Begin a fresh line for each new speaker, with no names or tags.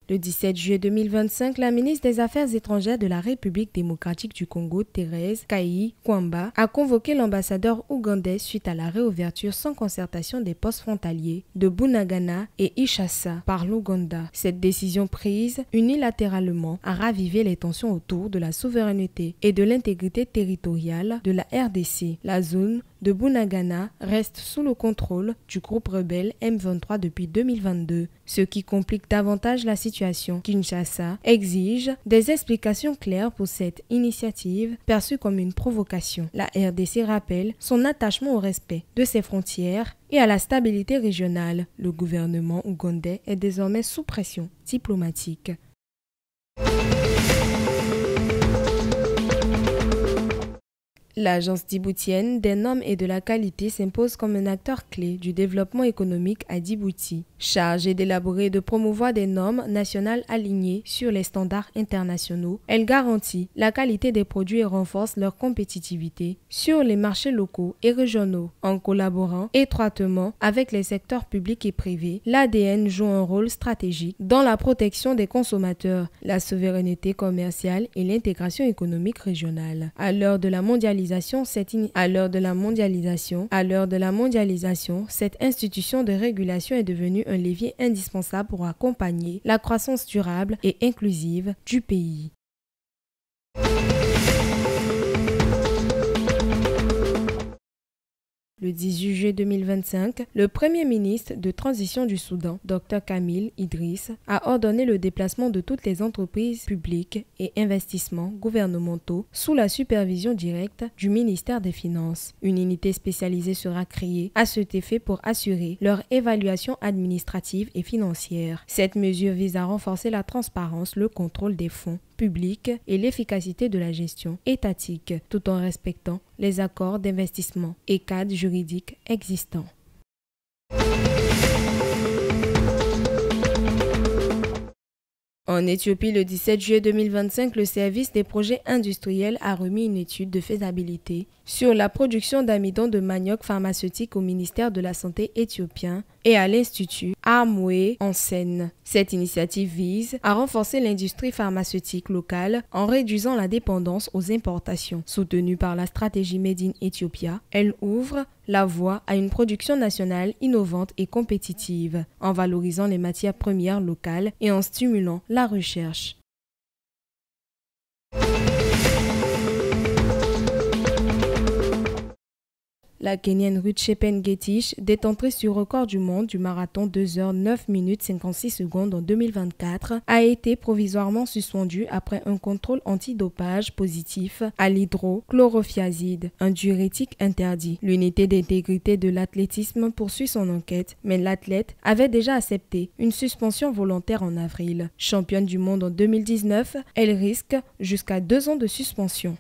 Le 17 juillet 2025, la ministre des Affaires étrangères de la République démocratique du Congo, Thérèse Kayi Kwamba, a convoqué l'ambassadeur ougandais suite à la réouverture sans concertation des postes frontaliers de Bunagana et Ishasa par l'Ouganda. Cette décision prise unilatéralement a ravivé les tensions autour de la souveraineté et de l'intégrité territoriale de la RDC. La zone de Bunagana reste sous le contrôle du groupe rebelle M23 depuis 2022, ce qui complique davantage la situation. Kinshasa exige des explications claires pour cette initiative perçue comme une provocation. La RDC rappelle son attachement au respect de ses frontières et à la stabilité régionale. Le gouvernement ougandais est désormais sous pression diplomatique. L'agence djiboutienne des normes et de la qualité s'impose comme un acteur clé du développement économique à Djibouti. Chargée d'élaborer et de promouvoir des normes nationales alignées sur les standards internationaux, elle garantit la qualité des produits et renforce leur compétitivité sur les marchés locaux et régionaux. En collaborant étroitement avec les secteurs publics et privés, l'ADN joue un rôle stratégique dans la protection des consommateurs, la souveraineté commerciale et l'intégration économique régionale. À l'heure de la mondialisation, cette institution de régulation est devenue un levier indispensable pour accompagner la croissance durable et inclusive du pays. Le 18 juillet 2025, le Premier ministre de transition du Soudan, Dr Kamil Idriss, a ordonné le déplacement de toutes les entreprises publiques et investissements gouvernementaux sous la supervision directe du ministère des Finances. Une unité spécialisée sera créée à cet effet pour assurer leur évaluation administrative et financière. Cette mesure vise à renforcer la transparence, le contrôle des fonds publics et l'efficacité de la gestion étatique, tout en respectant les accords d'investissement et cadres juridiques existants. En Éthiopie, le 17 juillet 2025, le service des projets industriels a remis une étude de faisabilité sur la production d'amidon de manioc pharmaceutique au ministère de la Santé éthiopien et à l'Institut Amwe en Seine. Cette initiative vise à renforcer l'industrie pharmaceutique locale en réduisant la dépendance aux importations. Soutenue par la stratégie Made in Ethiopia, elle ouvre la voie à une production nationale innovante et compétitive, en valorisant les matières premières locales et en stimulant la recherche. La Kenyane Ruth Chepngetich, détentrice du record du monde du marathon 2 h 9 minutes 56 secondes en 2024, a été provisoirement suspendue après un contrôle antidopage positif à l'hydrochlorothiazide, un diurétique interdit. L'unité d'intégrité de l'athlétisme poursuit son enquête, mais l'athlète avait déjà accepté une suspension volontaire en avril. Championne du monde en 2019, elle risque jusqu'à 2 ans de suspension.